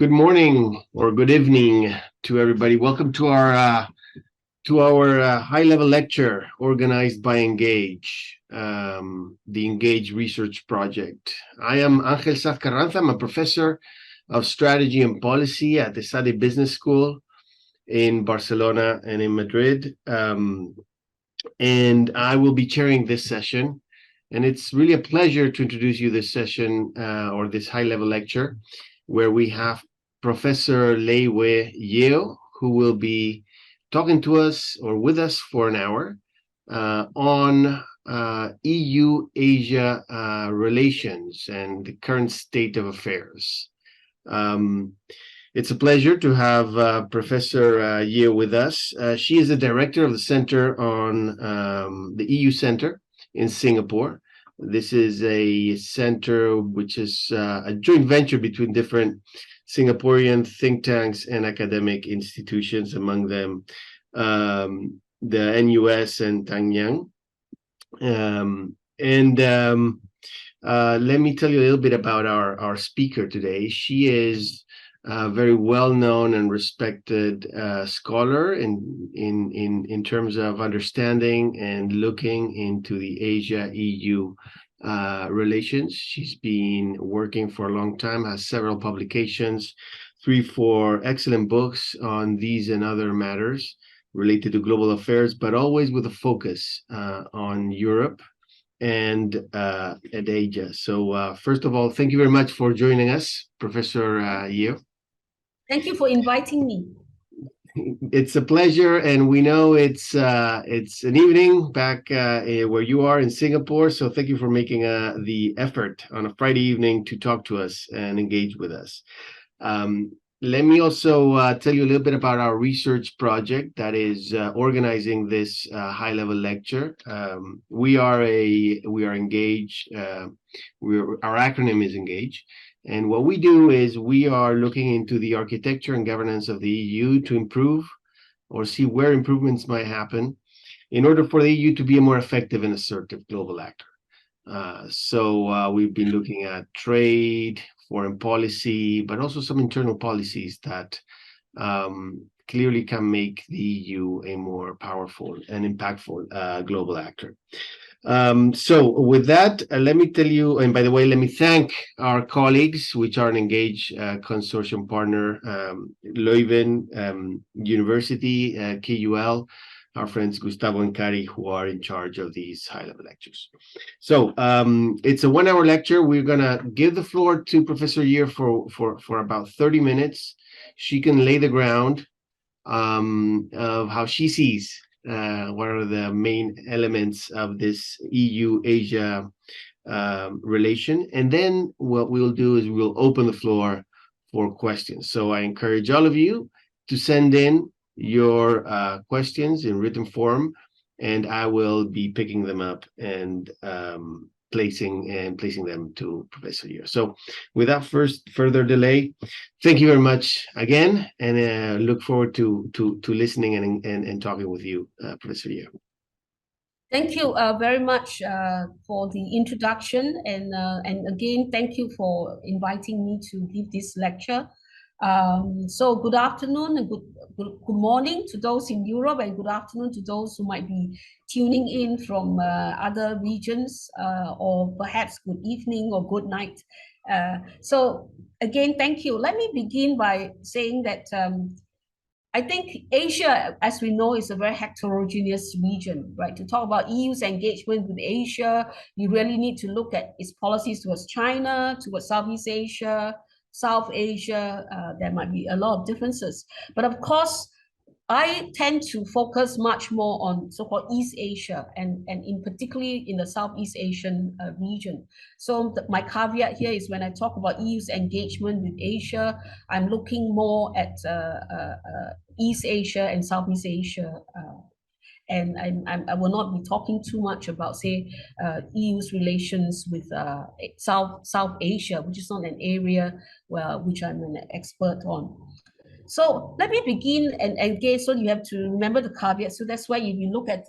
Good morning or good evening to everybody. Welcome to our high-level lecture organized by Engage, the Engage Research Project. I am Ángel Saz Carranza. I'm a professor of strategy and policy at the SADE Business School in Barcelona and in Madrid. And I will be chairing this session. And it's really a pleasure to introduce you this session or this high-level lecture, where we have Professor Hwee Yeo, who will be talking to us or with us for an hour on EU-Asia relations and the current state of affairs. It's a pleasure to have Professor Yeo with us. She is the director of the Center on the EU Center in Singapore. This is a center which is a joint venture between different Singaporean think tanks and academic institutions, among them the NUS and Tanyang. Let me tell you a little bit about our speaker today. She is a very well-known and respected scholar in terms of understanding and looking into the Asia-EU relations. She's been working for a long time, has several publications, 3-4 excellent books on these and other matters related to global affairs, but always with a focus on Europe and Asia. So first of all, thank you very much for joining us, Professor Yeo. Thank you for inviting me. It's a pleasure, and we know it's an evening back where you are in Singapore. So thank you for making the effort on a Friday evening to talk to us and engage with us. Let me also tell you a little bit about our research project that is organizing this high-level lecture. We are Engage. Our acronym is Engage. And what we do is we are looking into the architecture and governance of the EU to improve or see where improvements might happen in order for the EU to be a more effective and assertive global actor. So we've been looking at trade, foreign policy, but also some internal policies that clearly can make the EU a more powerful and impactful global actor. So with that, let me tell you, and by the way, let me thank our colleagues, which are an Engage consortium partner, Leuven University, KUL, our friends Gustavo and Kari, who are in charge of these high-level lectures. So it's a 1-hour lecture. We're gonna give the floor to Professor Yeo for about 30 minutes. She can lay the ground of how she sees what are the main elements of this EU-Asia relation. And then what we'll do is we'll open the floor for questions. So I encourage all of you to send in your questions in written form, and I will be picking them up and placing them to Professor Yeo. So without further delay, thank you very much again, and look forward to listening and talking with you, Professor Yeo. Thank you very much for the introduction, and again, thank you for inviting me to give this lecture. So good afternoon and good morning to those in Europe, and good afternoon to those who might be tuning in from other regions, or perhaps good evening or good night. So again, thank you. Let me begin by saying that I think Asia, as we know, is a very heterogeneous region, right? To talk about EU's engagement with Asia, you really need to look at its policies towards China, towards Southeast Asia, South Asia. There might be a lot of differences. But of course, I tend to focus much more on so-called East Asia, and in particularly in the Southeast Asian region. So my caveat here is when I talk about EU's engagement with Asia, I'm looking more at East Asia and Southeast Asia. And I will not be talking too much about, say, EU's relations with South Asia, which is not an area which I'm an expert on. So let me begin, and again, so you have to remember the caveat. So that's why if you look at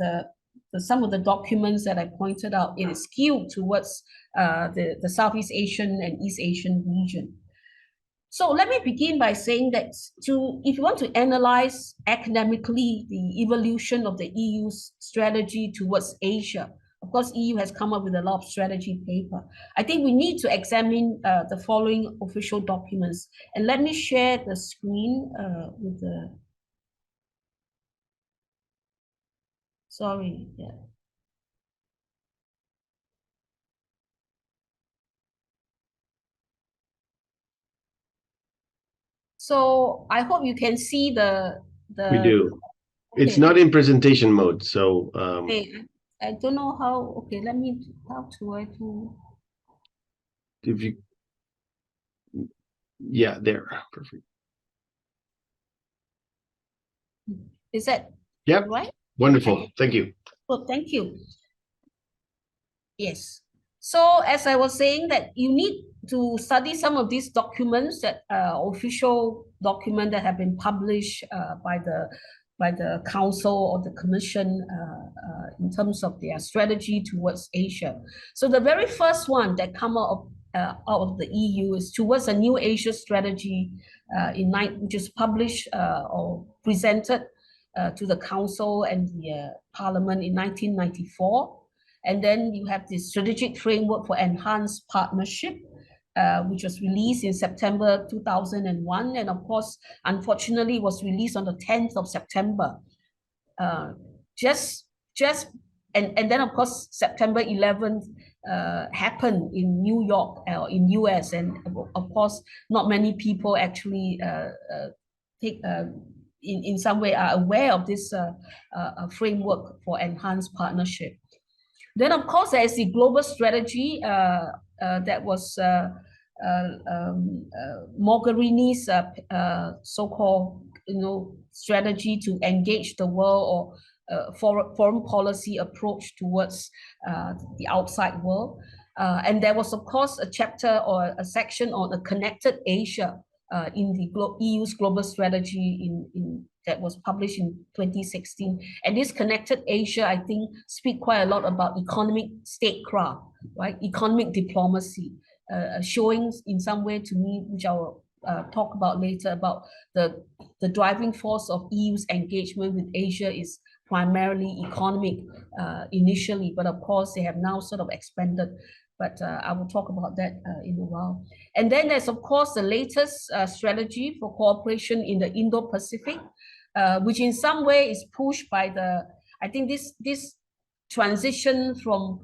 some of the documents that I pointed out, it is skewed towards the Southeast Asian and East Asian region. So let me begin by saying that if you want to analyze academically the evolution of the EU's strategy towards Asia, of course, EU has come up with a lot of strategy paper. I think we need to examine the following official documents. And let me share the screen with the, sorry, yeah. So I hope you can see We do. It's okay. not in presentation mode, so Okay, I don't know how. Okay, let me how to I do. if you, yeah, there, perfect. Is that Yep, right? wonderful. Thank you. Well, thank you. Yes. So as I was saying that you need to study some of these documents that official document that have been published by the council or the commission in terms of their strategy towards Asia. So the very first one that come out of the EU is towards a new Asia strategy which is published or presented to the council and the parliament in 1994. And then you have the strategic framework for enhanced partnership, which was released in September 2001. And of course, unfortunately, was released on the 10th of September. Just and then of course September 11th happened in New York or in US, and of course not many people actually take in some way are aware of this framework for enhanced partnership. Then, of course, there is the global strategy that was Mogherini's so-called, strategy to engage the world or foreign policy approach towards the outside world. And there was, of course, a chapter or a section on a connected Asia in the EU's global strategy that was published in 2016. And this connected Asia, I think, speak quite a lot about economic statecraft, right? Economic diplomacy, showing in some way to me, which I will talk about later, about the driving force of EU's engagement with Asia is primarily economic initially, but of course they have now sort of expanded. But I will talk about that in a while. And then there's, of course, the latest strategy for cooperation in the Indo-Pacific, which in some way is pushed by I think this transition from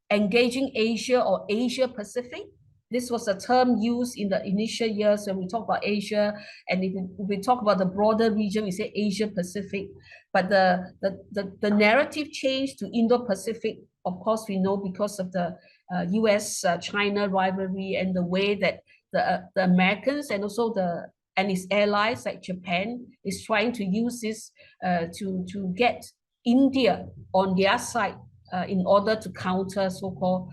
engaging Asia or Asia Pacific. This was a term used in the initial years when we talk about Asia, and if we talk about the broader region, we say Asia Pacific. But the narrative changed to Indo-Pacific. Of course, we know because of the US-China rivalry and the way that the Americans and also and its allies like Japan is trying to use this to get India on their side in order to counter so-called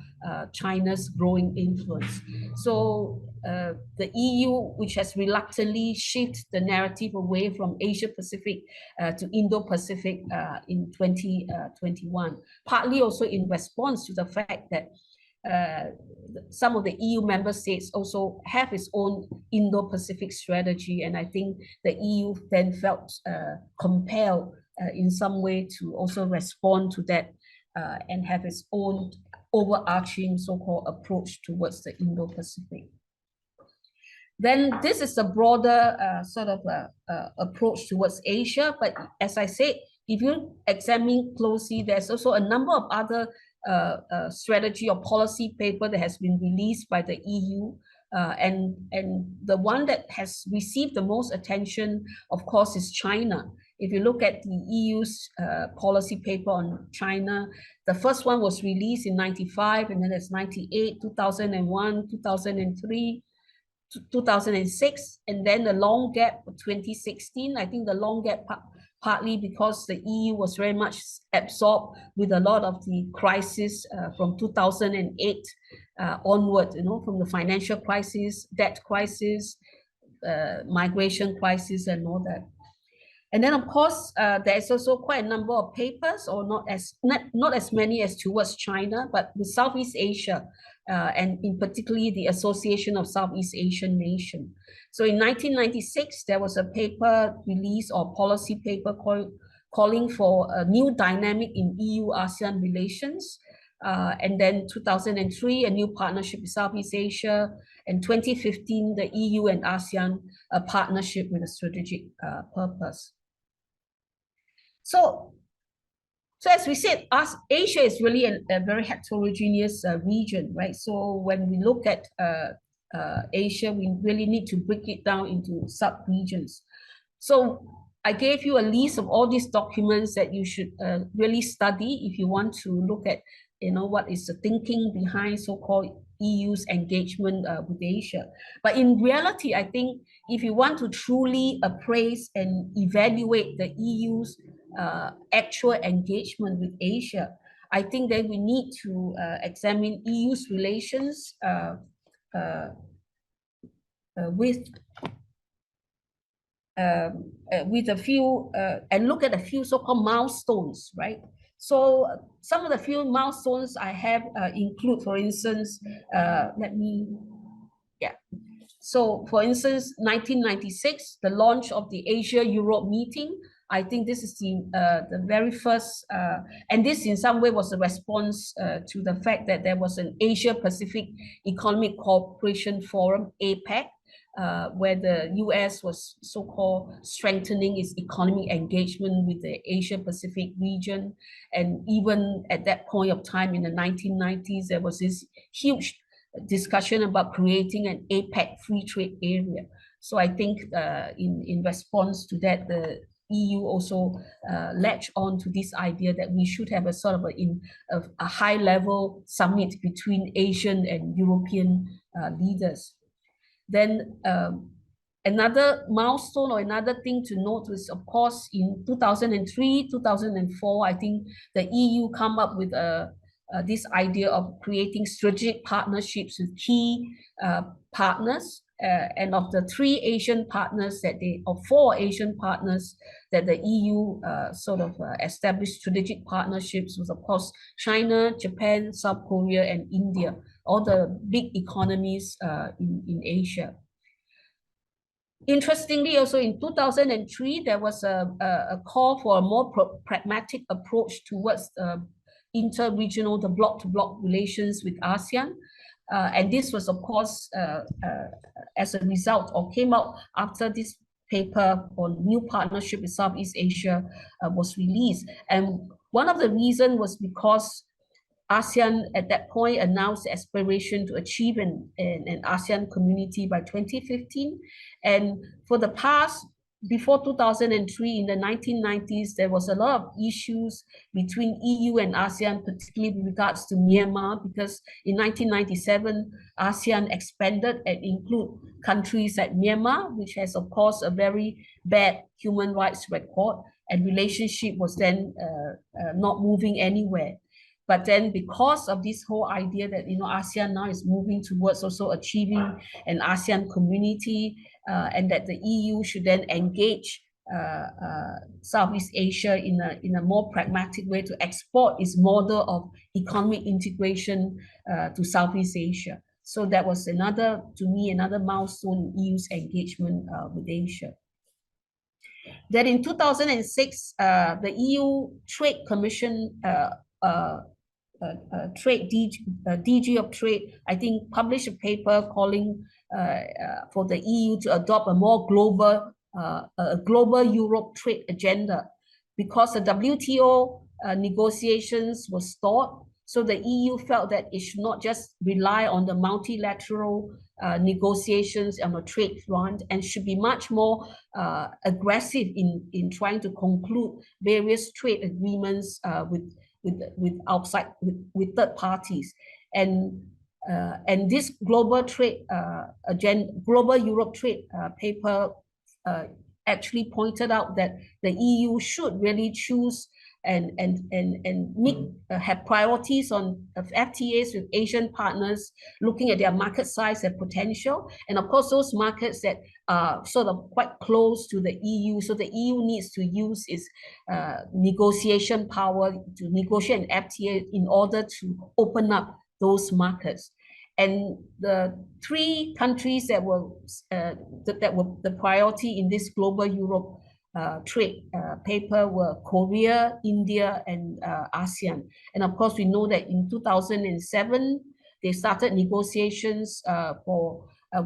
China's growing influence. So the EU, which has reluctantly shifted the narrative away from Asia-Pacific to Indo-Pacific in 2021, partly also in response to the fact that some of the EU member states also have its own Indo-Pacific strategy, and I think the EU then felt compelled in some way to also respond to that and have its own overarching so-called approach towards the Indo-Pacific. Then this is a broader sort of approach towards Asia, but as I said, if you examine closely, there's also a number of other strategy or policy paper that has been released by the EU. And the one that has received the most attention, of course, is China. If you look at the EU's policy paper on China, the first one was released in 95, and then there's 98, 2001, 2003, 2006, and then the long gap of 2016. I think the long gap partly because the EU was very much absorbed with a lot of the crisis from 2008 onward, from the financial crisis, debt crisis, migration crisis, and all that. And then, of course, there's also quite a number of papers, or not as many as towards China, but with Southeast Asia. and in particularly the Association of Southeast Asian Nations. So in 1996, there was a paper released or policy paper calling for a new dynamic in EU-ASEAN relations. And then 2003, a new partnership with Southeast Asia. And 2015, the EU and ASEAN partnership with a strategic purpose. So as we said, Asia is really a very heterogeneous region, right? So when we look at Asia, we really need to break it down into sub-regions. So I gave you a list of all these documents that you should really study if you want to look at, what is the thinking behind so-called EU's engagement with Asia. But in reality, I think if you want to truly appraise and evaluate the EU's actual engagement with Asia, I think that we need to examine EU's relations with a few and look at a few so-called milestones, right? So some of the few milestones I have include, for instance, So for instance, 1996, the launch of the Asia-Europe meeting. I think this is the very first, and this in some way was a response to the fact that there was an Asia-Pacific Economic Cooperation Forum, APEC, where the US was so-called strengthening its economic engagement with the Asia-Pacific region. And even at that point of time in the 1990s, there was this huge discussion about creating an APEC free trade area. So I think in response to that, the EU also latched on to this idea that we should have a sort of a high-level summit between Asian and European leaders. Then another milestone or another thing to note is, of course, in 2003, 2004, I think the EU come up with this idea of creating strategic partnerships with key partners. And of the 4 Asian partners that the EU established strategic partnerships with, of course, China, Japan, South Korea, and India, all the big economies in Asia. Interestingly, also in 2003, there was a call for a more pragmatic approach towards inter-regional, the bloc-to-bloc relations with ASEAN. And this was, of course, as a result, or came out after this paper on new partnership with Southeast Asia was released. And one of the reasons was because ASEAN at that point announced the aspiration to achieve an ASEAN community by 2015. And for the past, before 2003, in the 1990s, there was a lot of issues between EU and ASEAN, particularly with regards to Myanmar, because in 1997, ASEAN expanded and include countries like Myanmar, which has, of course, a very bad human rights record, and relationship was then not moving anywhere. But then because of this whole idea that, ASEAN now is moving towards also achieving an ASEAN community, and that the EU should then engage Southeast Asia in a more pragmatic way to export its model of economic integration to Southeast Asia. So that was to me, another milestone in EU's engagement with Asia. Then in 2006, the EU Trade Commission DG of Trade, I think, published a paper calling for the EU to adopt a more global Europe trade agenda, because the WTO negotiations were stalled. So the EU felt that it should not just rely on the multilateral negotiations on the trade front, and should be much more aggressive in trying to conclude various trade agreements with third parties. And this global trade global Europe trade paper actually pointed out that the EU should really choose and have priorities on FTAs with Asian partners, looking at their market size and potential, and of course those markets that are sort of quite close to the EU. So the EU needs to use its negotiation power to negotiate an FTA in order to open up those markets. And the three countries that were the priority in this global Europe trade paper were Korea, India, and ASEAN. And of course, we know that in 2007, they started negotiations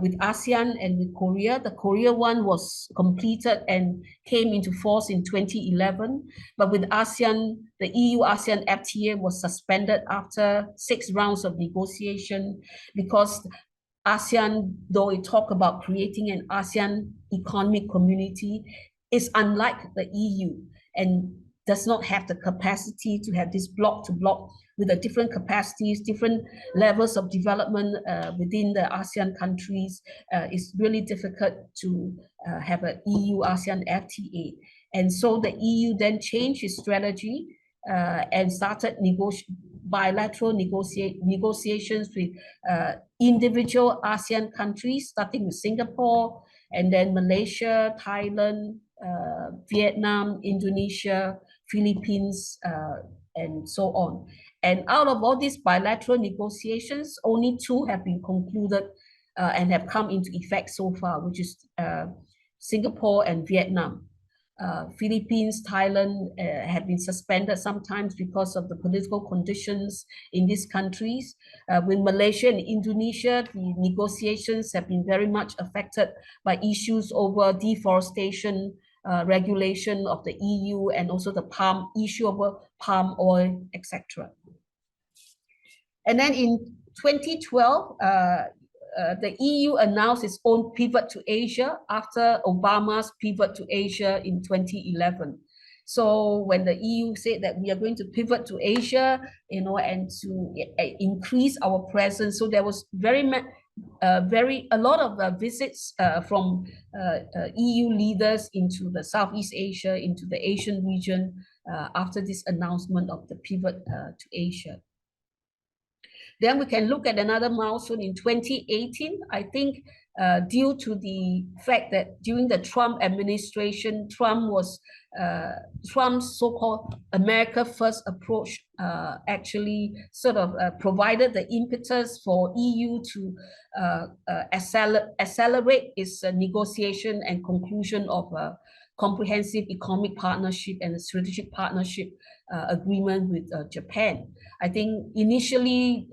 with ASEAN and with Korea. The Korea one was completed and came into force in 2011. But with ASEAN, the EU-ASEAN FTA was suspended after 6 rounds of negotiation because ASEAN, though it talked about creating an ASEAN economic community, is unlike the EU and does not have the capacity to have this block to block with the different capacities, different levels of development within the ASEAN countries. It's really difficult to have an EU-ASEAN FTA. And so the EU then changed its strategy and started bilateral negotiations with individual ASEAN countries, starting with Singapore, and then Malaysia, Thailand, Vietnam, Indonesia, Philippines, and so on. And out of all these bilateral negotiations, only 2 have been concluded and have come into effect so far, which is Singapore and Vietnam. Philippines, Thailand have been suspended sometimes because of the political conditions in these countries. With Malaysia and Indonesia, the negotiations have been very much affected by issues over deforestation, regulation of the EU, and also the issue over palm oil, etc. And then in 2012, the EU announced its own pivot to Asia after Obama's pivot to Asia in 2011. So when the EU said that we are going to pivot to Asia, and to increase our presence, so there was a lot of visits from EU leaders into the Southeast Asia, into the Asian region after this announcement of the pivot to Asia. Then we can look at another milestone in 2018. I think due to the fact that during the Trump administration, Trump's so-called America First approach actually sort of provided the impetus for EU to accelerate its negotiation and conclusion of a comprehensive economic partnership and a strategic partnership agreement with Japan. I think initially,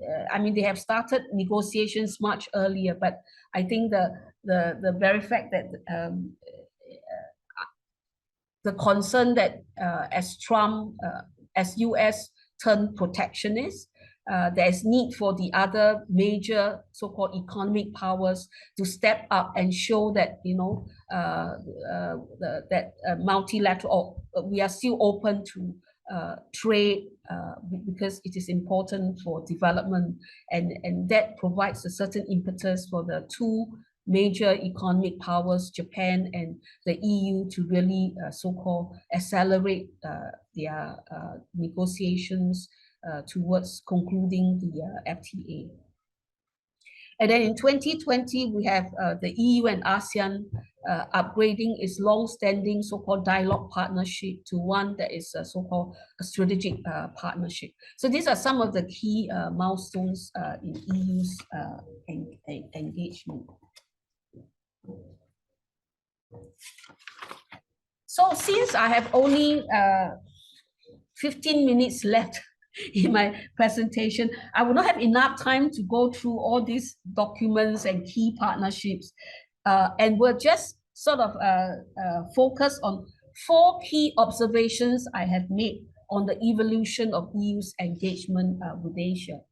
they have started negotiations much earlier, but I think the very fact that the concern that as US turned protectionist, there is need for the other major so-called economic powers to step up and show that multilateral, we are still open to trade because it is important for development, and that provides a certain impetus for the 2 major economic powers, Japan and the EU, to really so-called accelerate their negotiations towards concluding the FTA. And then in 2020, we have the EU and ASEAN upgrading its long-standing so-called dialogue partnership to one that is so-called a strategic partnership. So these are some of the key milestones in EU's engagement. So since I have only 15 minutes left in my presentation, I will not have enough time to go through all these documents and key partnerships, and we'll just sort of focus on 4 key observations I have made on the evolution of EU's engagement with Asia.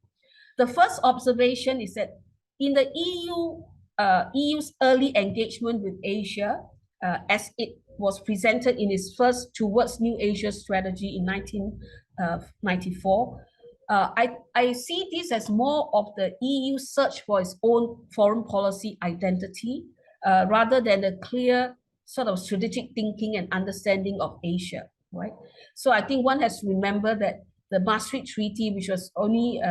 The first observation is that in the EU's early engagement with Asia, as it was presented in its first Towards New Asia strategy in 1994, I see this as more of the EU search for its own foreign policy identity, rather than a clear sort of strategic thinking and understanding of Asia, right? So I think one has to remember that the Maastricht Treaty, which was only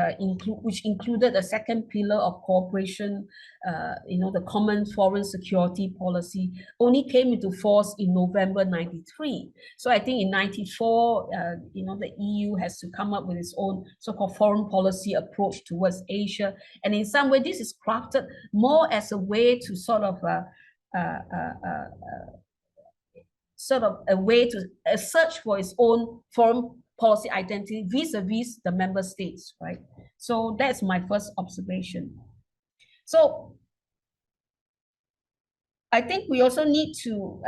which included a second pillar of cooperation, the common foreign security policy, only came into force in November 93. So I think in 94, the EU has to come up with its own so-called foreign policy approach towards Asia. And in some way, this is crafted more as a way to sort of a way to search for its own foreign policy identity vis-a-vis the member states, right? So that's my first observation. So I think we also need to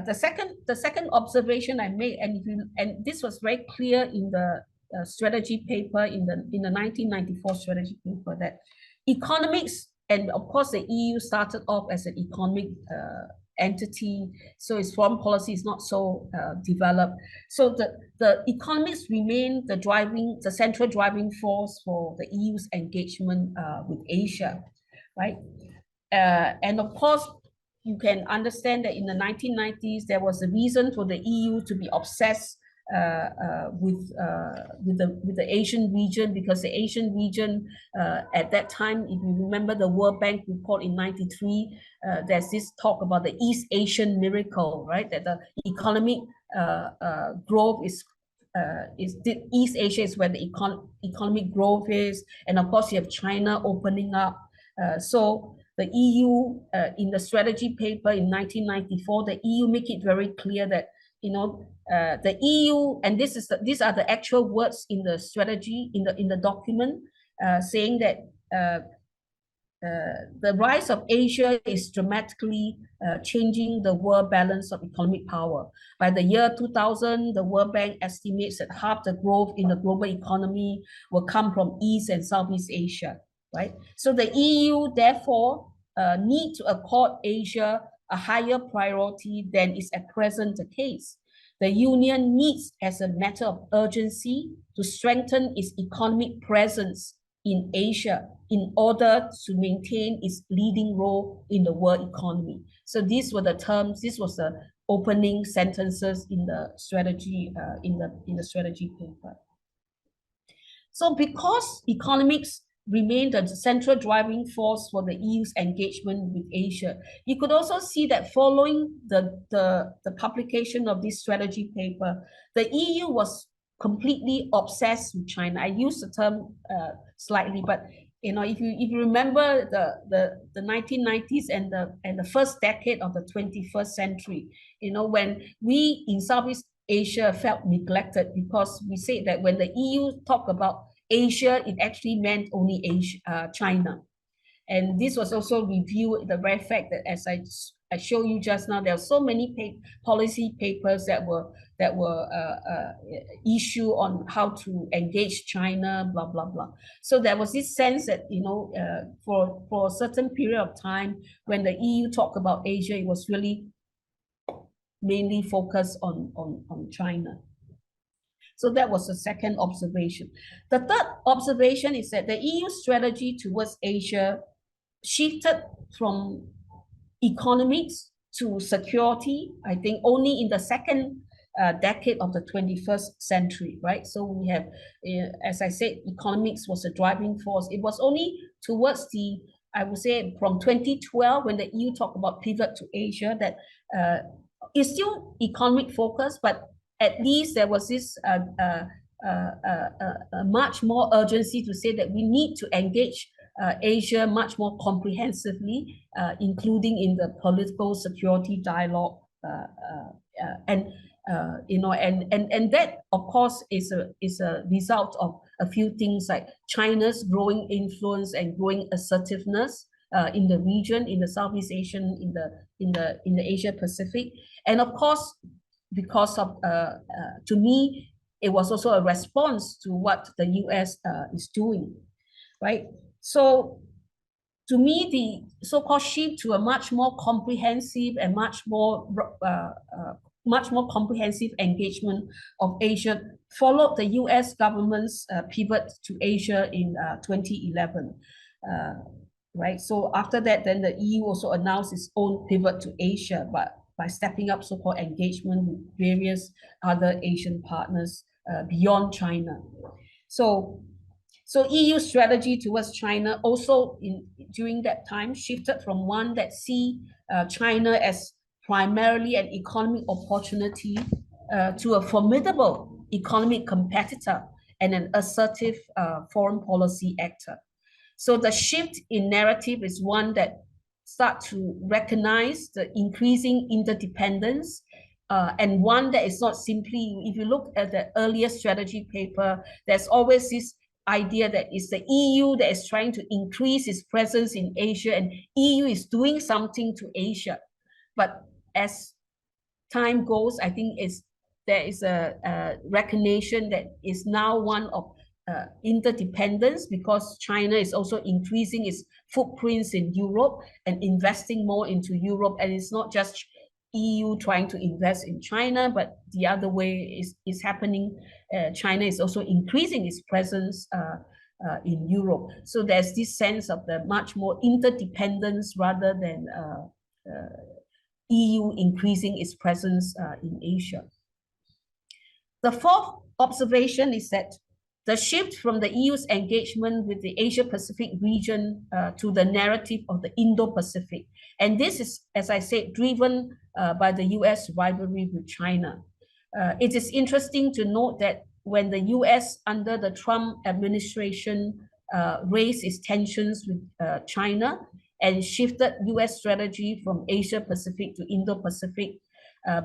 the second observation I made, and this was very clear in the strategy paper in the 1994 strategy paper, that economics, and of course the EU started off as an economic entity, so its foreign policy is not so developed. So the economics remain the central driving force for the EU's engagement with Asia, right? And of course, you can understand that in the 1990s, there was a reason for the EU to be obsessed with the Asian region, because the Asian region at that time, if you remember the World Bank report in 93, there's this talk about the East Asian miracle, right? That the economic growth is East Asia is where the economic growth is, and of course you have China opening up. So the EU, in the strategy paper in 1994, the EU make it very clear that the EU, and these are the actual words in the strategy in the document, saying that the rise of Asia is dramatically changing the world balance of economic power. By the year 2000, the World Bank estimates that half the growth in the global economy will come from East and Southeast Asia, right? So the EU, therefore, need to accord Asia a higher priority than is at present the case. The Union needs, as a matter of urgency, to strengthen its economic presence in Asia in order to maintain its leading role in the world economy. So these were the terms, this was the opening sentences in the strategy, in the strategy paper. So because economics remain the central driving force for the EU's engagement with Asia, you could also see that following the publication of this strategy paper, the EU was completely obsessed with China. I use the term slightly, but if you remember the 1990s and the first decade of the 21st century, when we in Southeast Asia felt neglected, because we say that when the EU talked about Asia, it actually meant only Asia, China. And this was also reviewed the very fact that, as I showed you just now, there are so many policy papers that were issued on how to engage China, blah, blah, blah. So there was this sense that, for a certain period of time, when the EU talked about Asia, it was really mainly focused on China. So that was the second observation. The third observation is that the EU strategy towards Asia shifted from economics to security, I think, only in the second decade of the 21st century, right? So we have, as I said, economics was a driving force. It was only towards I would say, from 2012, when the EU talked about pivot to Asia, that it's still economic focus, but at least there was this much more urgency to say that we need to engage Asia much more comprehensively, including in the political security dialogue, and that, of course, is a result of a few things, like China's growing influence and growing assertiveness in the region, in the Southeast Asian, in the Asia Pacific, and of course, because of to me, it was also a response to what the US is doing, right? So to me, the so-called shift to a much more comprehensive and much more comprehensive engagement of Asia followed the US government's pivot to Asia in 2011. Right. So after that, then the EU also announced its own pivot to Asia, but by stepping up so-called engagement with various other Asian partners beyond China. So EU strategy towards China also during that time shifted from one that see China as primarily an economic opportunity to a formidable economic competitor and an assertive foreign policy actor. So the shift in narrative is one that start to recognize the increasing interdependence and one that is not simply, if you look at the earlier strategy paper, there's always this idea that it's the EU that is trying to increase its presence in Asia and EU is doing something to Asia. But as time goes, I think there is a recognition that is now one of interdependence because China is also increasing its footprints in Europe and investing more into Europe. And it's not just EU trying to invest in China, but the other way is happening. China is also increasing its presence in Europe. So there's this sense of the much more interdependence rather than EU increasing its presence in Asia. The fourth observation is that the shift from the EU's engagement with the Asia-Pacific region to the narrative of the Indo-Pacific. And this is, as I said, driven by the US rivalry with China. It is interesting to note that when the US under the Trump administration raised its tensions with China and shifted US strategy from Asia-Pacific to Indo-Pacific,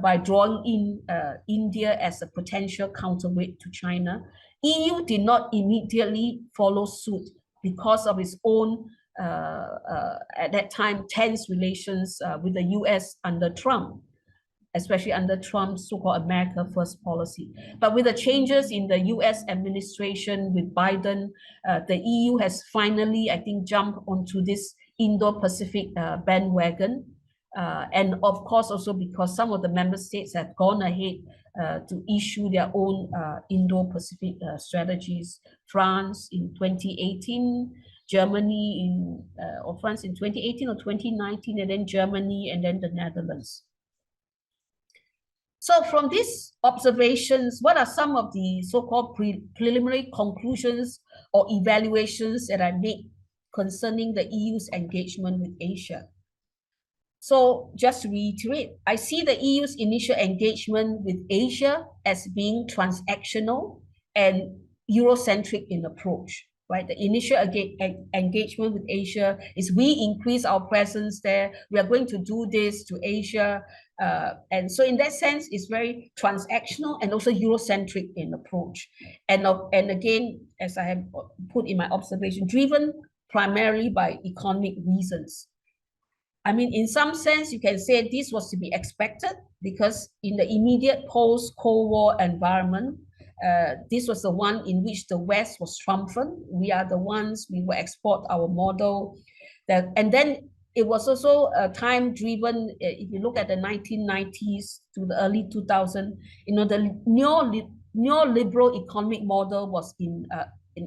by drawing in India as a potential counterweight to China, EU did not immediately follow suit because of its own, at that time, tense relations with the US under Trump, especially under Trump's so-called America First policy. But with the changes in the US administration with Biden, the EU has finally, I think, jumped onto this Indo-Pacific bandwagon. And of course, also because some of the member states have gone ahead to issue their own Indo-Pacific strategies. France in 2018, Germany or France in 2018 or 2019, and then Germany, and then the Netherlands. So from these observations, what are some of the so-called preliminary conclusions or evaluations that I make concerning the EU's engagement with Asia? So just to reiterate, I see the EU's initial engagement with Asia as being transactional and Eurocentric in approach, right? The initial engagement with Asia is we increase our presence there. We are going to do this to Asia. And so in that sense, it's very transactional and also Eurocentric in approach. And again, as I have put in my observation, driven primarily by economic reasons. I mean, in some sense, you can say this was to be expected because in the immediate post-Cold War environment, this was the one in which the West was triumphant. We are the ones, we will export our model. And then it was also a time driven, if you look at the 1990s to the early 2000s, you know, the neoliberal economic model was in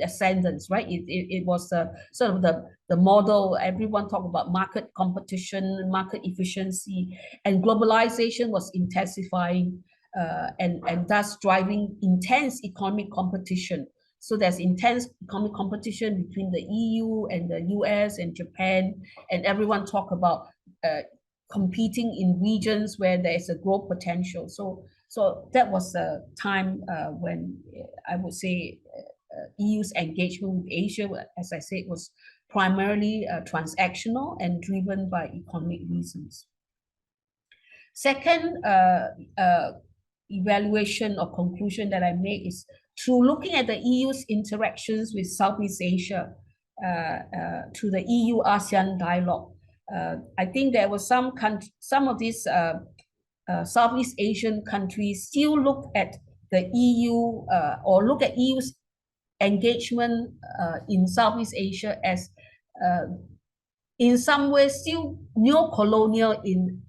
ascendance, right? It was sort of the model. Everyone talked about market competition, market efficiency, and globalization was intensifying and thus driving intense economic competition. So there's intense economic competition between the EU and the US and Japan, and everyone talk about competing in regions where there is a growth potential. So that was the time when I would say EU's engagement with Asia, as I said, was primarily transactional and driven by economic reasons. Second evaluation or conclusion that I make is through looking at the EU's interactions with Southeast Asia through the EU-ASEAN dialogue. I think there was some of these Southeast Asian countries still look at the EU or look at EU's engagement in Southeast Asia as in some ways still neo-colonial in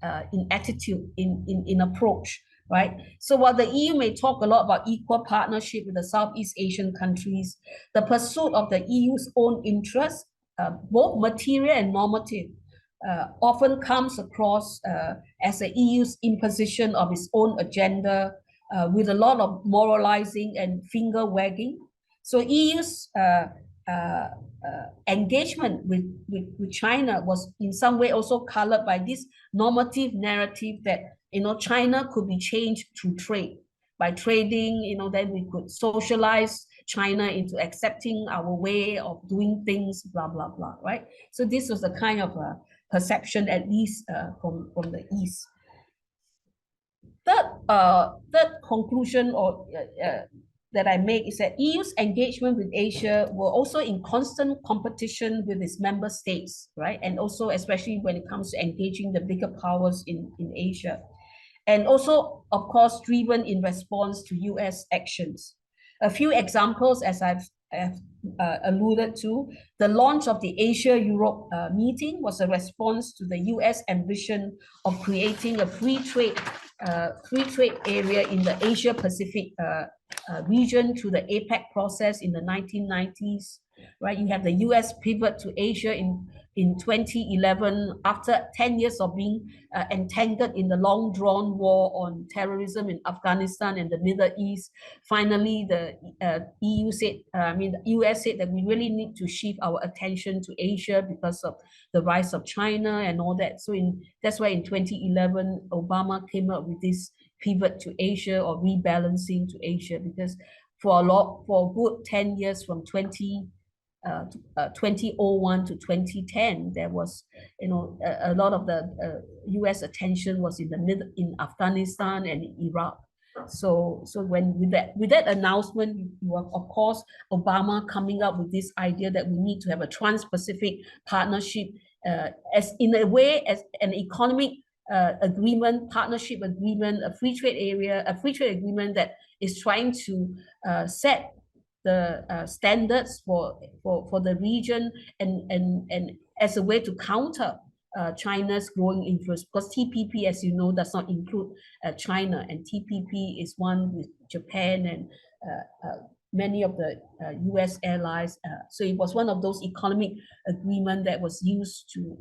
attitude, in approach, right? So while the EU may talk a lot about equal partnership with the Southeast Asian countries, the pursuit of the EU's own interests, both material and normative, often comes across as the EU's imposition of its own agenda with a lot of moralizing and finger wagging. So EU's engagement with China was in some way also colored by this normative narrative that China could be changed through trade. By trading, then we could socialize China into accepting our way of doing things, blah, blah, blah, right? So this was a kind of perception, at least from the East. Third conclusion that I make is that EU's engagement with Asia were also in constant competition with its member states, right? And also especially when it comes to engaging the bigger powers in Asia. And also, of course, driven in response to US actions. A few examples, as I've alluded to, the launch of the Asia-Europe meeting was a response to the US ambition of creating a free trade area in the Asia-Pacific region through the APEC process in the 1990s, right? You have the US pivot to Asia in 2011 after 10 years of being entangled in the long-drawn war on terrorism in Afghanistan and the Middle East. Finally, the US said that we really need to shift our attention to Asia because of the rise of China and all that. So that's why in 2011, Obama came up with this pivot to Asia or rebalancing to Asia, because for a good 10 years from 2001 to 2010, there was a lot of the US attention was in Afghanistan and Iraq. So when with that announcement, of course, Obama coming up with this idea that we need to have a trans-Pacific partnership as in a way as an economic partnership agreement, a free trade agreement that is trying to set the standards for the region and as a way to counter China's growing influence, because TPP, as you know, does not include China, and TPP is one with Japan and many of the US allies. So it was one of those economic agreements that was used to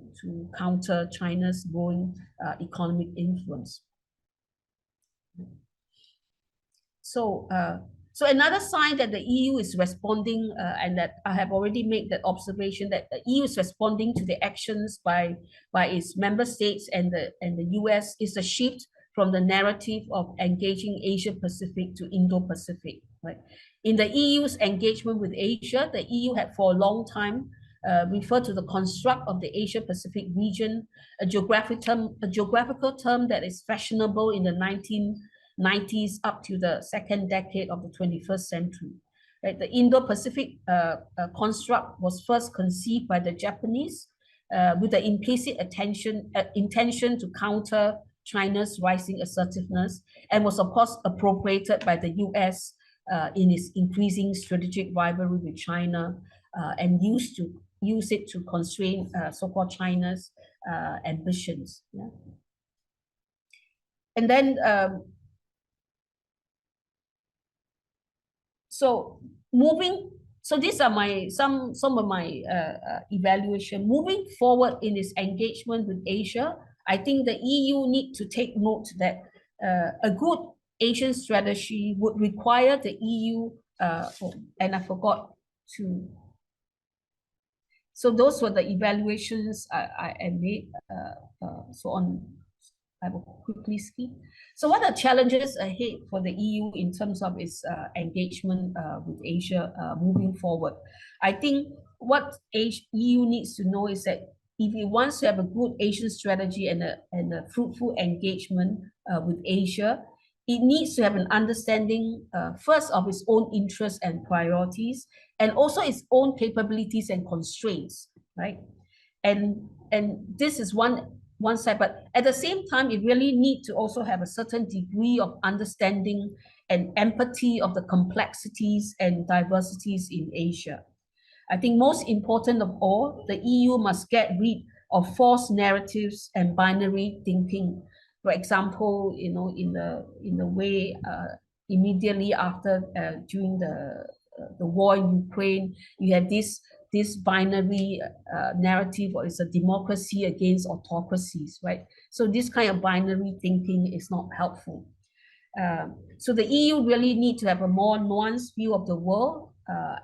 counter China's growing economic influence. So another sign that the EU is responding, and that I have already made that observation, that the EU is responding to the actions by its member states and the US, is a shift from the narrative of engaging Asia Pacific to Indo-Pacific. Right? In the EU's engagement with Asia, the EU had for a long time referred to the construct of the Asia Pacific region, a geographical term that is fashionable in the 1990s up to the second decade of the 21st century. Right? The Indo-Pacific construct was first conceived by the Japanese with the implicit intention to counter China's rising assertiveness, and was of course appropriated by the US in its increasing strategic rivalry with China, and use it to constrain so-called China's ambitions. Yeah? And then so these are some of my evaluation. Moving forward in its engagement with Asia, I think the EU need to take note that a good Asian strategy would require the EU, and I forgot to. So those were the evaluations I made. I will quickly skip. So what are challenges ahead for the EU in terms of its engagement with Asia moving forward? I think what EU needs to know is that if it wants to have a good Asian strategy and a fruitful engagement with Asia, it needs to have an understanding first of its own interests and priorities, and also its own capabilities and constraints, right? And this is one side, but at the same time, it really needs to also have a certain degree of understanding and empathy of the complexities and diversities in Asia. I think most important of all, the EU must get rid of false narratives and binary thinking. For example, in the way immediately after during the war in Ukraine, you have this binary narrative, or it's a democracy against autocracies, right? So this kind of binary thinking is not helpful. So the EU really need to have a more nuanced view of the world.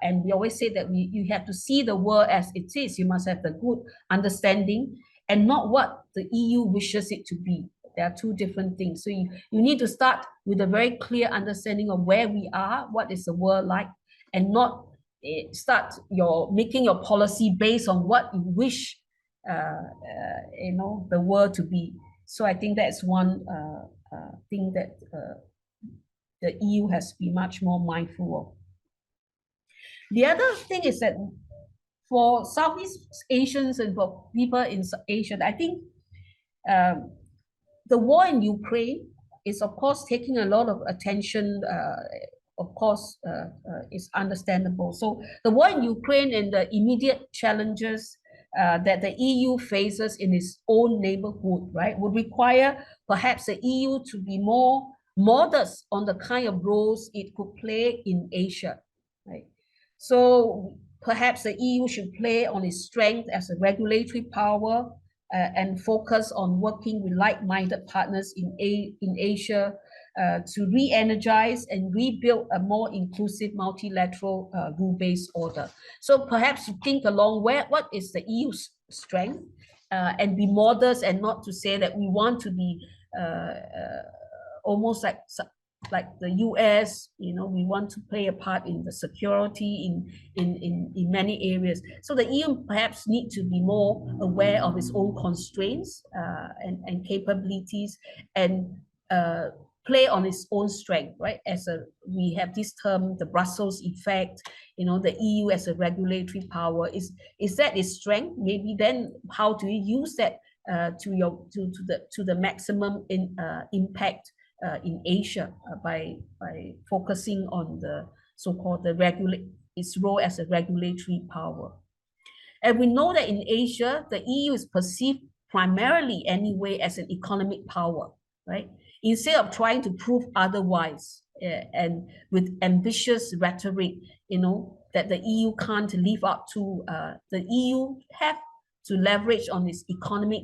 And we always say that you have to see the world as it is. You must have the good understanding and not what the EU wishes it to be. There are two different things. So you need to start with a very clear understanding of where we are, what is the world like, and not start making your policy based on what you wish the world to be. So I think that's one thing that the EU has to be much more mindful of. The other thing is that for Southeast Asians and for people in Asia, I think the war in Ukraine is, of course, taking a lot of attention. Of course, is understandable. So the war in Ukraine and the immediate challenges that the EU faces in its own neighborhood, right, would require perhaps the EU to be more modest on the kind of roles it could play in Asia, right? So perhaps the EU should play on its strength as a regulatory power and focus on working with like-minded partners in Asia to re-energize and rebuild a more inclusive multilateral rule-based order. So perhaps to think along what is the EU's strength and be modest and not to say that we want to be almost like the US, we want to play a part in the security in many areas. So the EU perhaps need to be more aware of its own constraints and capabilities and play on its own strength, right? We have this term, the Brussels effect, the EU as a regulatory power. Is that its strength? Maybe then how do you use that to the maximum impact in Asia by focusing on the so-called its role as a regulatory power. And we know that in Asia, the EU is perceived primarily anyway as an economic power, right? Instead of trying to prove otherwise and with ambitious rhetoric, that the EU can't live up to, the EU have to leverage on its economic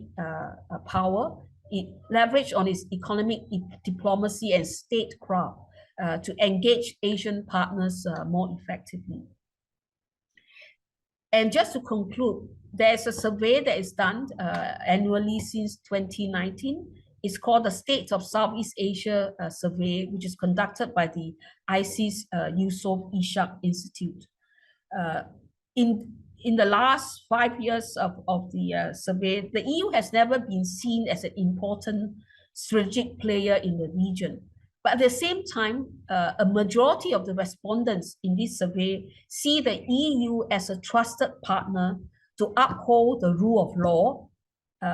power. It leverage on its economic diplomacy and statecraft to engage Asian partners more effectively. And just to conclude, there's a survey that is done annually since 2019. It's called the State of Southeast Asia Survey, which is conducted by the ISIS Yusof Ishak Institute. In the last 5 years of the survey, the EU has never been seen as an important strategic player in the region. But at the same time, a majority of the respondents in this survey see the EU as a trusted partner to uphold the rule of law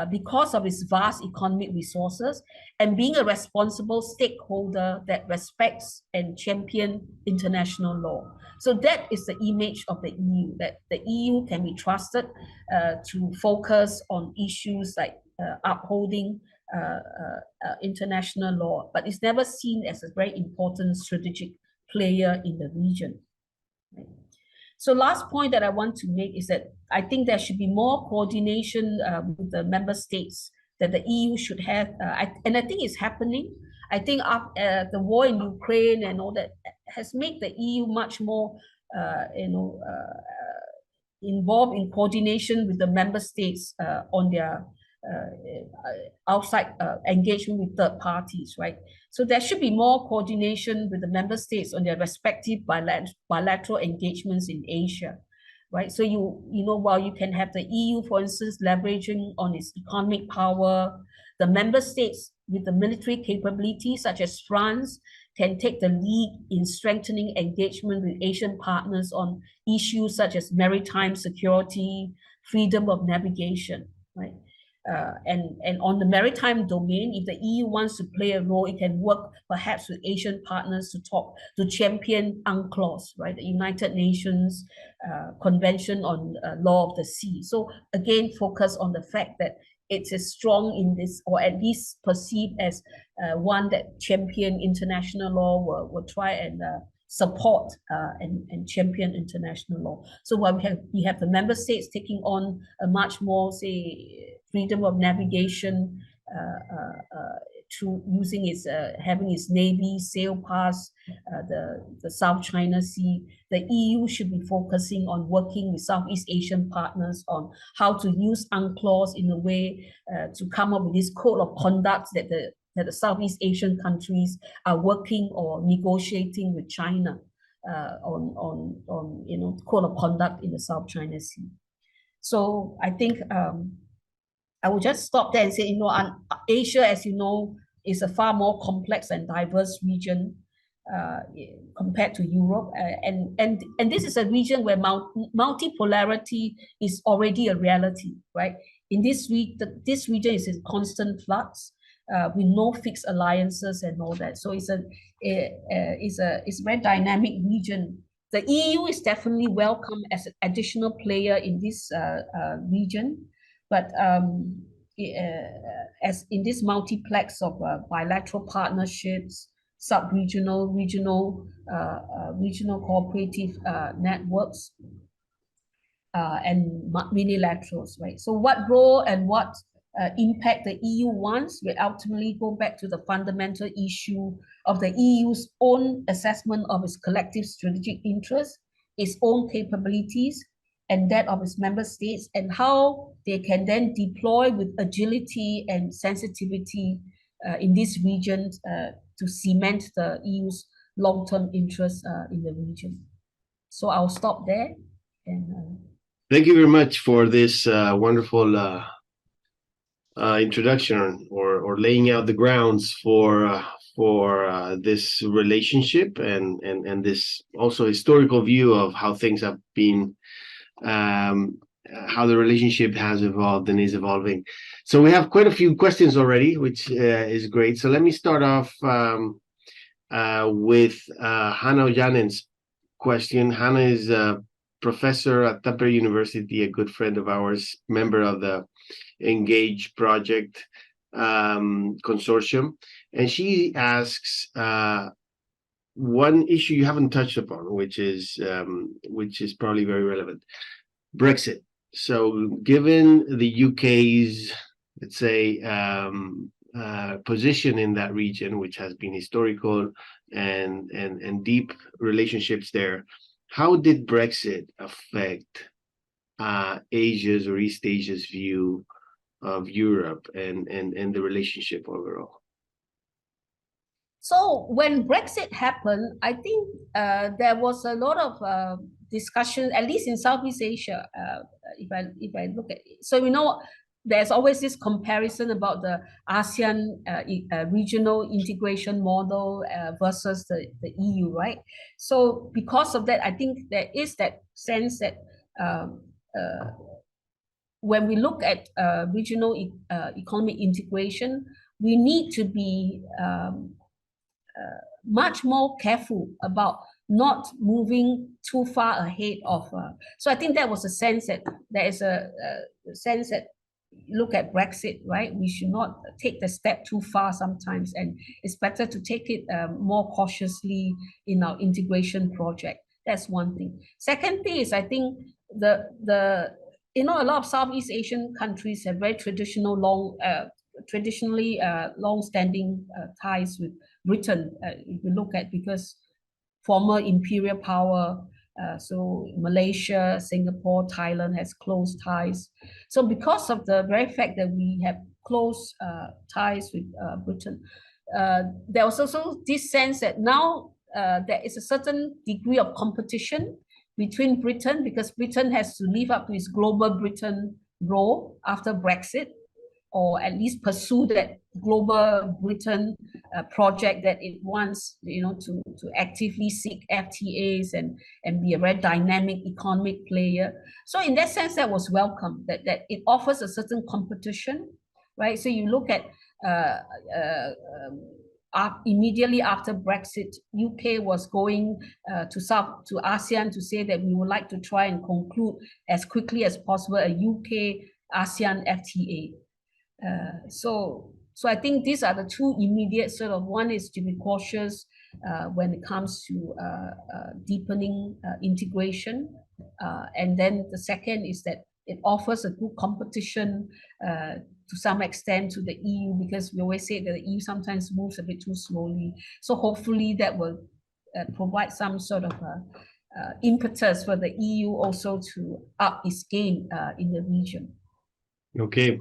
because of its vast economic resources and being a responsible stakeholder that respects and champions international law. So that is the image of the EU, that the EU can be trusted to focus on issues like upholding international law, but it's never seen as a very important strategic player in the region. Right? So last point that I want to make is that I think there should be more coordination with the member states that the EU should have, and I think it's happening. I think the war in Ukraine and all that has made the EU much more, involved in coordination with the member states on their outside engagement with third parties, right? So there should be more coordination with the member states on their respective bilateral engagements in Asia, right? So while you can have the EU, for instance, leveraging on its economic power, the member states with the military capabilities, such as France, can take the lead in strengthening engagement with Asian partners on issues such as maritime security, freedom of navigation, right? And on the maritime domain, if the EU wants to play a role, it can work perhaps with Asian partners to champion UNCLOS, right? The United Nations Convention on Law of the Sea. So again, focus on the fact that it is strong in this, or at least perceived as one that champion international law, will try and support and champion international law. So while we have the member states taking on a much more, say, freedom of navigation through using its having its navy sail past the South China Sea. The EU should be focusing on working with Southeast Asian partners on how to use UNCLOS in a way to come up with this code of conduct that the Southeast Asian countries are working or negotiating with China on code of conduct in the South China Sea. So I think I will just stop there and say, Asia, as you know, is a far more complex and diverse region compared to Europe. And this is a region where multipolarity is already a reality, right? In this region is in constant flux with no fixed alliances and all that. So it's a very dynamic region. The EU is definitely welcome as an additional player in this region. But as in this multiplex of bilateral partnerships, sub-regional, regional cooperative networks, and unilaterals, right? So what role and what impact the EU wants will ultimately go back to the fundamental issue of the EU's own assessment of its collective strategic interests, its own capabilities, and that of its member states, and how they can then deploy with agility and sensitivity in these regions to cement the EU's long-term interests in the region. So I'll stop there. And thank you very much for this wonderful introduction or laying out the grounds for this relationship and this also historical view of how things have been, how the relationship has evolved and is evolving. So we have quite a few questions already, which is great. So let me start off with Hannah Ojanen's question. Hannah is a professor at Tampere University, a good friend of ours, member of the Engage project consortium. And she asks, one issue you haven't touched upon, which is probably very relevant, Brexit. So given the UK's, let's say, position in that region, which has been historical and deep relationships there, how did Brexit affect Asia's or East Asia's view of Europe and the relationship overall? So when Brexit happened, I think there was a lot of discussion, at least in Southeast Asia. If I look at it, so there's always this comparison about the ASEAN regional integration model versus the EU, right? So because of that, I think there is that sense that when we look at regional economic integration, we need to be much more careful about not moving too far ahead of. So I think that was a sense that there is a sense that look at Brexit, right? We should not take the step too far sometimes, and it's better to take it more cautiously in our integration project. That's one thing. Second thing is, I think a lot of Southeast Asian countries have very traditionally long-standing ties with Britain. If you look at, because former imperial power, so Malaysia, Singapore, Thailand has close ties. So because of the very fact that we have close ties with Britain, there was also this sense that now there is a certain degree of competition between Britain, because Britain has to live up to its global Britain role after Brexit, or at least pursue that global Britain project that it wants, to actively seek FTAs and be a very dynamic economic player. So in that sense, that was welcome, that it offers a certain competition, right? So you look at immediately after Brexit, UK was going to ASEAN to say that we would like to try and conclude as quickly as possible a UK ASEAN FTA. So I think these are the two immediate sort of, one is to be cautious when it comes to deepening integration. And then the second is that it offers a good competition to some extent to the EU, because we always say that the EU sometimes moves a bit too slowly. So hopefully that will provide some sort of impetus for the EU also to up its game in the region. Okay,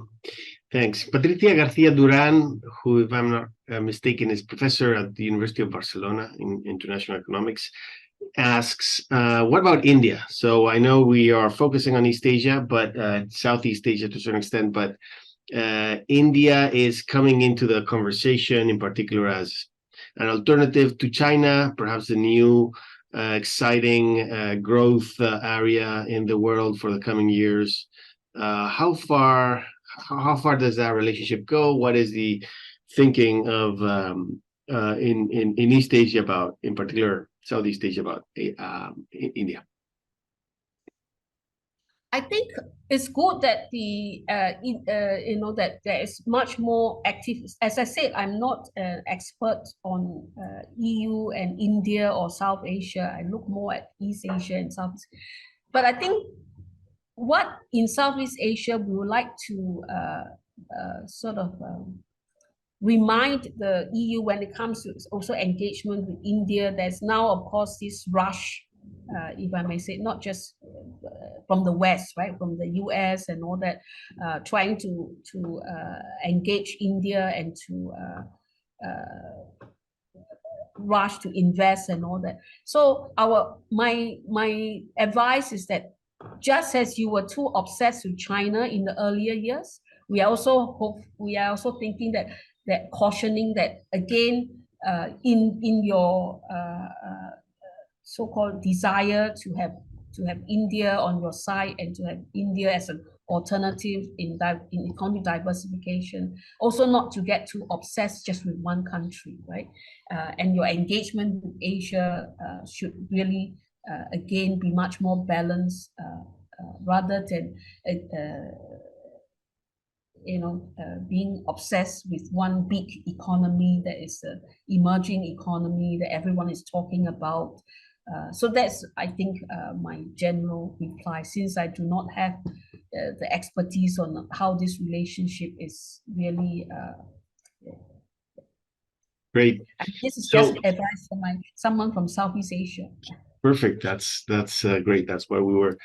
thanks. Patricia Garcia Duran, who, if I'm not mistaken, is professor at the University of Barcelona in international economics, asks, what about India? So I know we are focusing on East Asia, but Southeast Asia to a certain extent, but India is coming into the conversation, in particular as an alternative to China, perhaps a new exciting growth area in the world for the coming years. How far does that relationship go? What is the thinking of in East Asia about, in particular Southeast Asia, about India? I think it's good that that there is much more active. As I said, I'm not an expert on EU and India or South Asia. I look more at East Asia and South. But I think what in Southeast Asia we would like to sort of remind the EU when it comes to also engagement with India. There's now, of course, this rush, if I may say, not just from the West, right, from the US and all that, trying to engage India and to rush to invest and all that. So my advice is that just as you were too obsessed with China in the earlier years, we are also thinking that cautioning that again in your so-called desire to have India on your side and to have India as an alternative in economic diversification, also not to get too obsessed just with one country, right? And your engagement with Asia should really again be much more balanced rather than being obsessed with one big economy that is an emerging economy that everyone is talking about. So that's, I think, my general reply, since I do not have the expertise on how this relationship is really. Great. And this is just advice from someone from Southeast Asia. Perfect. That's great. That's what we were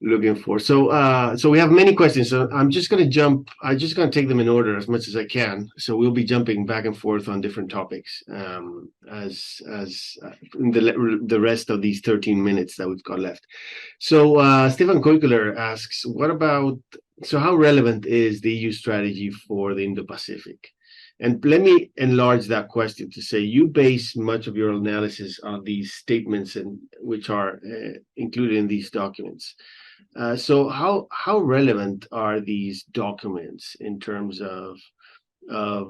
looking for. So we have many questions. So I'm just going to take them in order as much as I can. So we'll be jumping back and forth on different topics as in the rest of these 13 minutes that we've got left. So Stefan Koikeler asks, how relevant is the EU strategy for the Indo-Pacific? And let me enlarge that question to say you base much of your analysis on these statements and which are included in these documents. So how relevant are these documents in terms of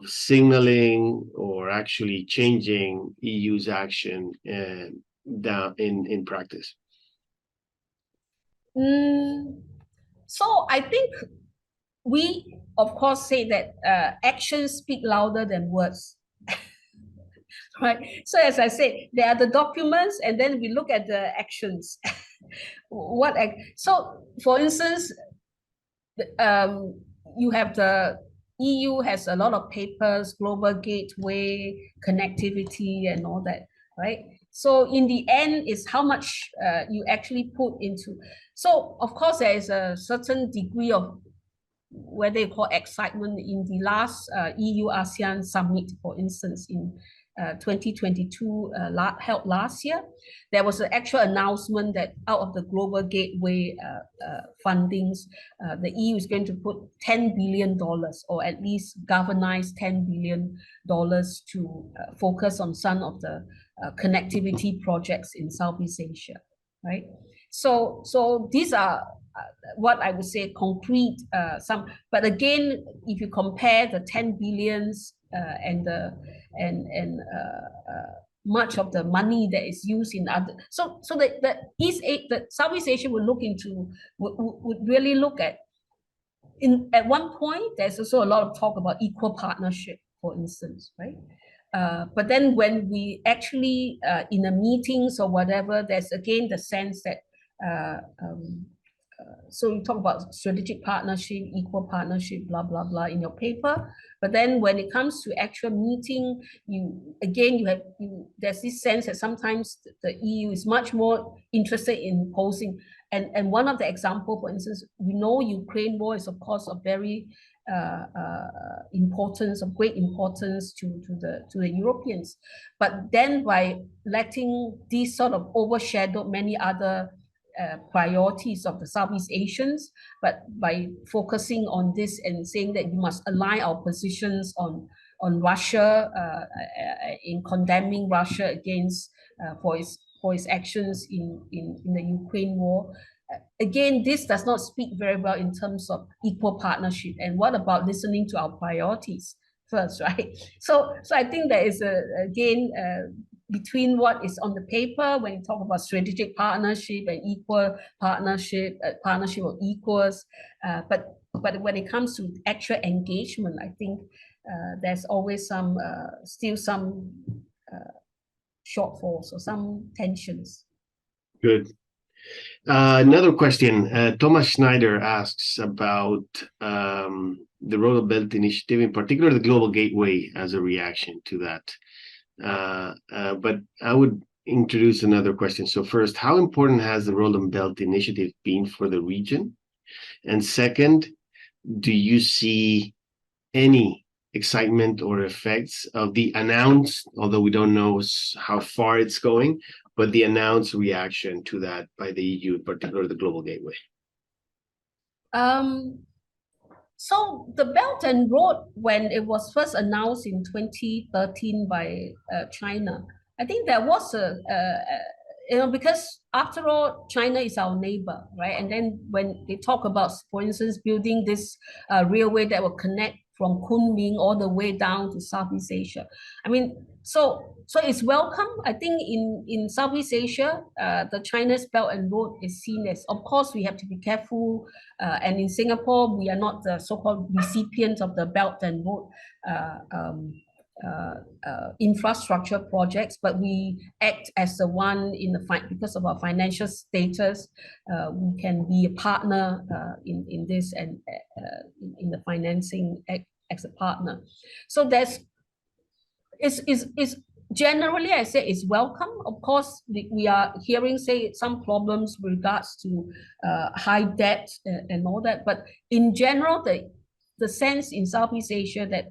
signaling or actually changing EU's action down in practice? So I think we, of course, say that actions speak louder than words. Right. So as I said, there are the documents, and then we look at the actions. So, for instance, you have the EU has a lot of papers, global gateway, connectivity, and all that, right? So in the end, is how much you actually put into. So of course, there is a certain degree of what they call excitement in the last EU-ASEAN summit, for instance, in 2022, held last year. There was an actual announcement that out of the global gateway fundings, the EU is going to put $10 billion, or at least galvanize $10 billion to focus on some of the connectivity projects in Southeast Asia, right? So these are what I would say concrete but again, if you compare the 10 billions and much of the money that is used in other, so the Southeast Asia would really look at, at one point there's also a lot of talk about equal partnership, for instance, right? But then when we actually in the meetings or whatever, there's again the sense that so you talk about strategic partnership, equal partnership, blah, blah, blah in your paper. But then when it comes to actual meeting, there's this sense that sometimes the EU is much more interested in imposing. And one of the example, for instance, we know Ukraine war is of course of very of great importance to the Europeans. But then by letting these sort of overshadow many other priorities of the Southeast Asians, but by focusing on this and saying that you must align our positions on Russia, in condemning Russia against for its actions in the Ukraine war. Again, this does not speak very well in terms of equal partnership. And what about listening to our priorities first, right? So I think there is between what is on the paper when you talk about strategic partnership and equal partnership, partnership of equals, but when it comes to actual engagement, I think there's always still some shortfalls or some tensions. Good. Another question. Thomas Schneider asks about the Road and Belt Initiative, in particular the Global Gateway, as a reaction to that. But I would introduce another question. So first, how important has the Road and Belt Initiative been for the region? And second, do you see any excitement or effects of the announced, although we don't know how far it's going, but the announced reaction to that by the EU, in particular the Global Gateway? So the Belt and Road, when it was first announced in 2013 by China, I think there was because after all, China is our neighbor, right? And then when they talk about, for instance, building this railway that will connect from Kunming all the way down to Southeast Asia. I mean, so it's welcome. I think in Southeast Asia, the China's Belt and Road is seen as, of course, we have to be careful. And in Singapore, we are not the so-called recipients of the Belt and Road infrastructure projects, but we act as the one in the fight because of our financial status. We can be a partner in this and in the financing as a partner. So is generally, I say it's welcome. Of course, we are hearing some problems with regards to high debt and all that. But in general, the sense in Southeast Asia that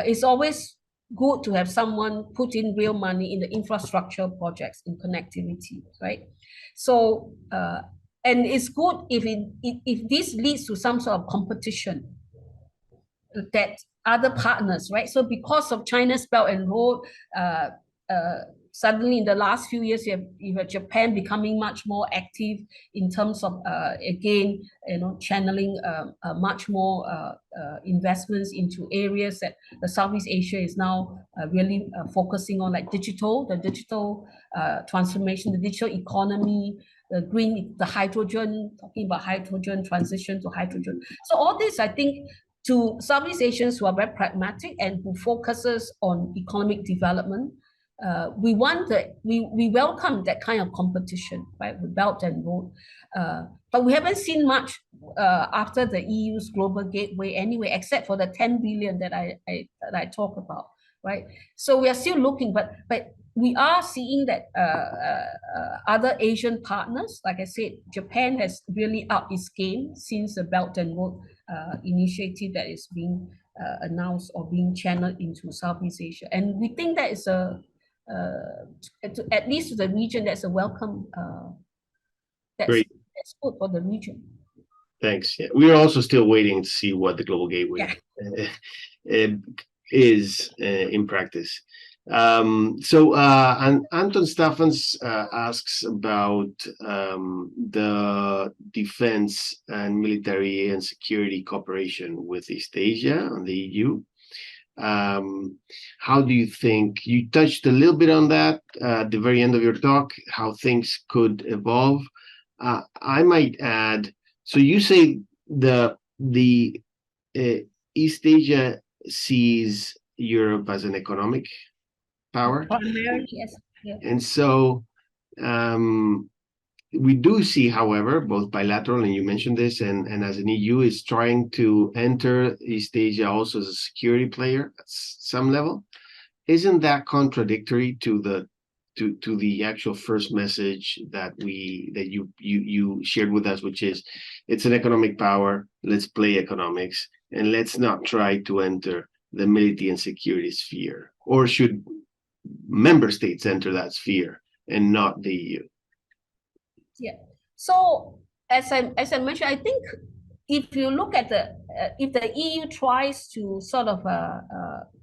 it's always good to have someone put in real money in the infrastructure projects in connectivity, right? So and it's good if this leads to some sort of competition that other partners, right? So because of China's Belt and Road, suddenly in the last few years, you have Japan becoming much more active in terms of again, channeling much more investments into areas that the Southeast Asia is now really focusing on, like the digital transformation, the digital economy, the hydrogen, talking about hydrogen, transition to hydrogen. So all this, I think, to Southeast Asians who are very pragmatic and who focuses on economic development, we welcome that kind of competition, right, with Belt and Road. But we haven't seen much after the EU's Global Gateway anyway, except for the 10 billion that I talk about, right? So we are still looking, but we are seeing that other Asian partners, like I said, Japan has really upped its game since the Belt and Road initiative that is being announced or being channeled into Southeast Asia. And we think that is at least to the region, that's a welcome, that's good for the region. Thanks. Yeah. We are also still waiting to see what the Global Gateway is in practice. And Anton Staffans asks about the defense and military and security cooperation with East Asia and the EU. How do you think, you touched a little bit on that at the very end of your talk, how things could evolve? I might add, so you say the East Asia sees Europe as an economic power. Primarily, yes. Yeah. And so we do see, however, both bilateral, and you mentioned this, and as an EU is trying to enter East Asia also as a security player at some level. Isn't that contradictory to the actual first message that you shared with us, which is it's an economic power, let's play economics, and let's not try to enter the military and security sphere? Or should member states enter that sphere and not the EU? Yeah. So as I mentioned, I think if you look at if the EU tries to sort of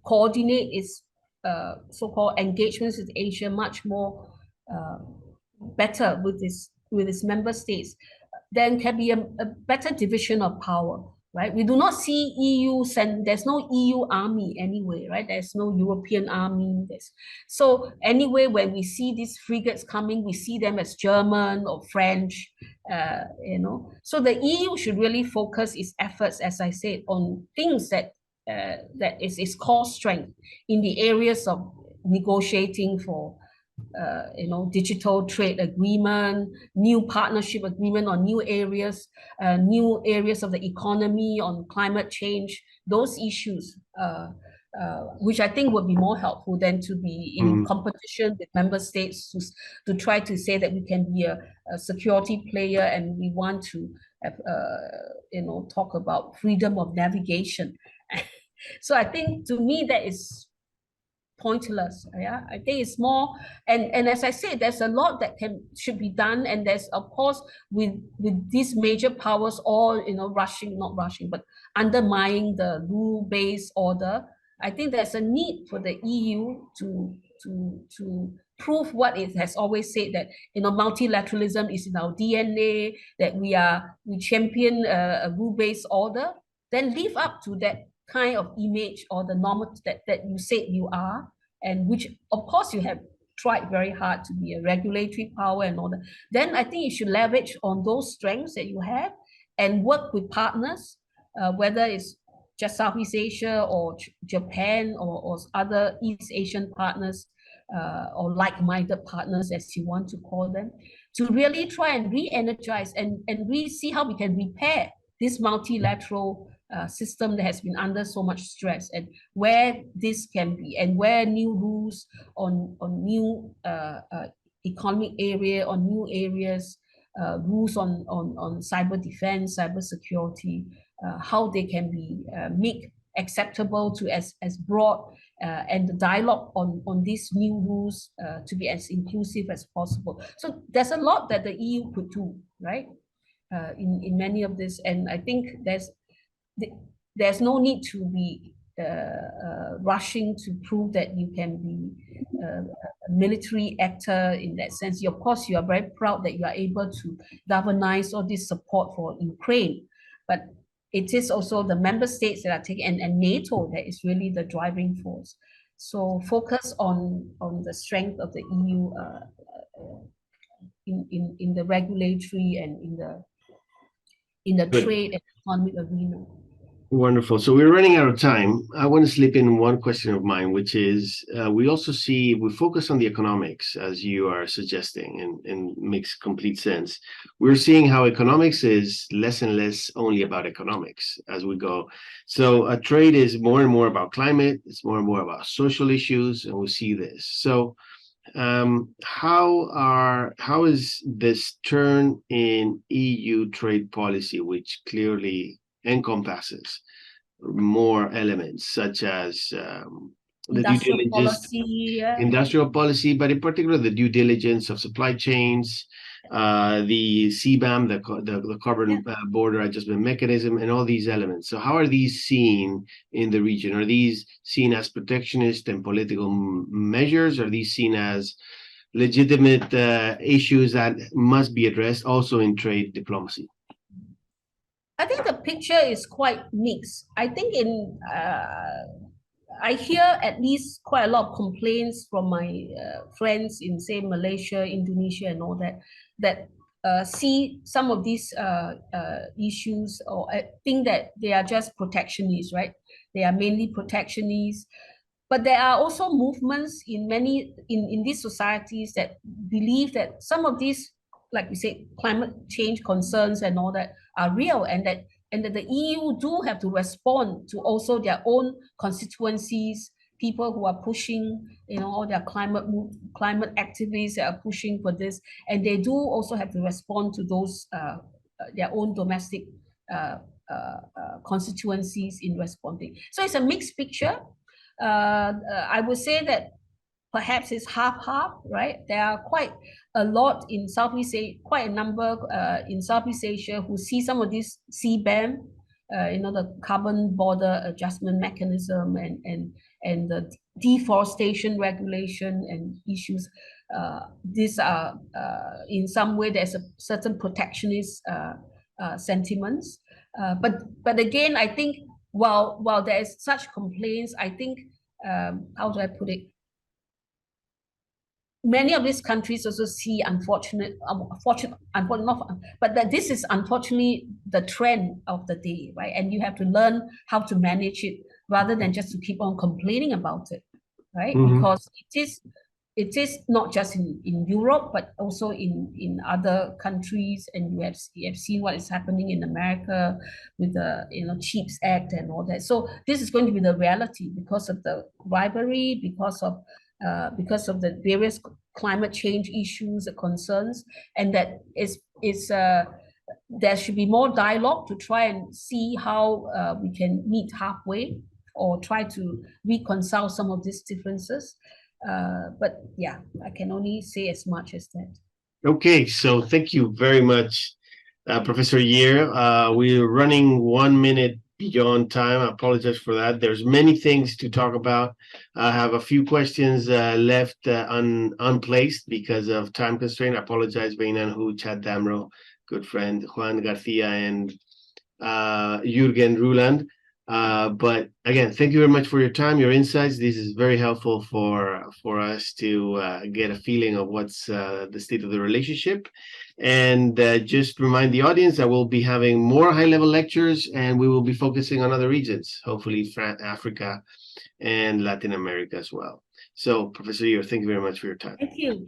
coordinate its so-called engagements with Asia much more uh, better with its member states, then can be a better division of power, right? We do not see EU send, there's no EU army anyway, right? There's no European army. So anyway, when we see these frigates coming, we see them as German or French, So the EU should really focus its efforts, as I said, on things that is its core strength in the areas of negotiating for digital trade agreement, new partnership agreement on new areas of the economy, on climate change, those issues, which I think would be more helpful than to be in competition with member states to try to say that we can be a security player and we want to have, talk about freedom of navigation. So I think to me that is pointless. Yeah, I think it's more, and as I said, there's a lot that should be done, and there's of course with these major powers all not rushing, but undermining the rule-based order. I think there's a need for the EU to prove what it has always said, that multilateralism is in our DNA, that we champion a rule-based order, then live up to that kind of image or the normal that you said you are, and which of course you have tried very hard to be a regulatory power and all that. Then I think you should leverage on those strengths that you have and work with partners, whether it's just Southeast Asia or Japan or other East Asian partners, or like-minded partners, as you want to call them, to really try and re-energize and really see how we can repair this multilateral system that has been under so much stress, and where this can be, and where new rules on new economic area, on new areas, rules on cyber defense, cyber security, how they can be made acceptable to as broad, and the dialogue on these new rules to be as inclusive as possible. So there's a lot that the EU could do, right? In many of this, and I think there's no need to be rushing to prove that you can be a military actor in that sense. Of course, you are very proud that you are able to galvanize all this support for Ukraine, but it is also the member states that are taking, and NATO that is really the driving force. So focus on the strength of the EU in the regulatory and in the Good. trade and economic arena. Wonderful. So we're running out of time. I want to slip in one question of mine, which is we focus on the economics, as you are suggesting, and makes complete sense. We're seeing how economics is less and less only about economics as we go. So trade is more and more about climate. It's more and more about social issues, and we see this. So how is this turn in EU trade policy, which clearly encompasses more elements such as the due diligence, industrial policy, but in particular the due diligence of supply chains, the CBAM, the carbon border adjustment mechanism, and all these elements. So how are these seen in the region? Are these seen as protectionist and political measures? Are these seen as legitimate issues that must be addressed also in trade diplomacy? I think the picture is quite mixed. I think I hear at least quite a lot of complaints from my friends in, say, Malaysia, Indonesia, and all that see some of these issues, or think that they are just protectionist, right? They are mainly protectionist. But there are also movements in these societies that believe that some of these like we say, climate change concerns and all that are real, and that the EU do have to respond to also their own constituencies, people who are pushing, all their climate activists that are pushing for this, and they do also have to respond to those their own domestic constituencies in responding. So it's a mixed picture. I would say that perhaps it's half-half, right? There are quite a lot in Southeast Asia, quite a number in Southeast Asia who see some of this CBAM, the carbon border adjustment mechanism and the deforestation regulation and issues. These are in some way there's a certain protectionist sentiments. But again, I think while there is such complaints, I think how do I put it? Many of these countries also see but that this is unfortunately the trend of the day, right? And you have to learn how to manage it rather than just to keep on complaining about it, right? Because it is not just in Europe, but also in other countries, and you have seen what is happening in America with the CHIPS Act and all that. So this is going to be the reality because of the rivalry, because of the various climate change issues, the concerns, and that there should be more dialogue to try and see how we can meet halfway or try to reconcile some of these differences. But yeah, I can only say as much as that. Okay, so thank you very much, Professor Yeo. We're running 1 minute beyond time. I apologize for that. There's many things to talk about. I have a few questions left unplaced because of time constraint. I apologize, Beinanhu, Chad Damro, good friend, Juan Garcia, and Jürgen Ruland. But again, thank you very much for your time, your insights. This is very helpful for us to get a feeling of what's the state of the relationship. And just remind the audience that we'll be having more high-level lectures, and we will be focusing on other regions, hopefully Africa and Latin America as well. So, Professor Yeo, thank you very much for your time. Thank you.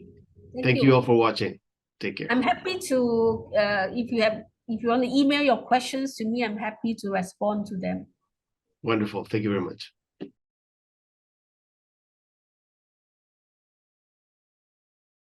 Thank you all for watching. Take care. I'm happy to, if you want to email your questions to me, I'm happy to respond to them. Wonderful. Thank you very much.